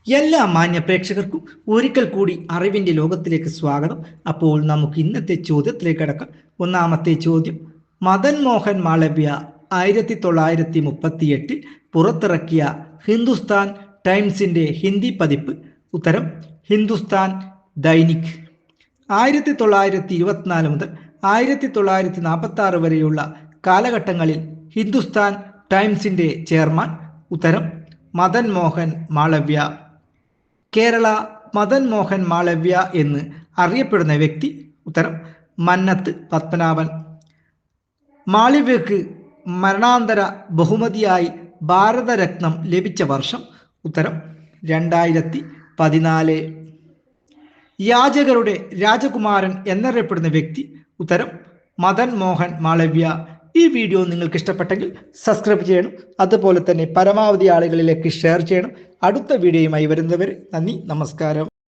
എല്ലാ മാന്യ പ്രേക്ഷകർക്കും ഒരിക്കൽ കൂടി അറിവിന്റെ ലോകത്തിലേക്ക് സ്വാഗതം. അപ്പോൾ നമുക്ക് ഇന്നത്തെ ചോദ്യത്തിലേക്ക് കടക്കാം. ഒന്നാമത്തെ ചോദ്യം, മദൻ മോഹൻ മാളവ്യ 1938 പുറത്തിറക്കിയ ഹിന്ദുസ്ഥാൻ ടൈംസിന്റെ ഹിന്ദി പതിപ്പ്. ഉത്തരം ഹിന്ദുസ്ഥാൻ ദൈനിക്. 1924 മുതൽ 1946 വരെയുള്ള കാലഘട്ടങ്ങളിൽ ഹിന്ദുസ്ഥാൻ ടൈംസിന്റെ ചെയർമാൻ. ഉത്തരം മദൻ മോഹൻ മാളവ്യ. കേരള മദൻ മോഹൻ മാളവ്യ എന്ന് അറിയപ്പെടുന്ന വ്യക്തി. ഉത്തരം മന്നത്ത് പത്മനാഭൻ. മാളവ്യക്ക് മരണാന്തര ബഹുമതിയായി ഭാരതരത്നം ലഭിച്ച വർഷം. ഉത്തരം 2014. യാചകരുടെ രാജകുമാരൻ എന്നറിയപ്പെടുന്ന വ്യക്തി. ഉത്തരം മദൻ മോഹൻ മാളവ്യ. ഈ വീഡിയോ നിങ്ങൾക്ക് ഇഷ്ടപ്പെട്ടെങ്കിൽ സബ്സ്ക്രൈബ് ചെയ്യണം, അതുപോലെ തന്നെ പരമാവധി ആളുകളിലേക്ക് ഷെയർ ചെയ്യണം. അടുത്ത വീഡിയോയുമായി വരുന്നവരെ നന്ദി, നമസ്കാരം.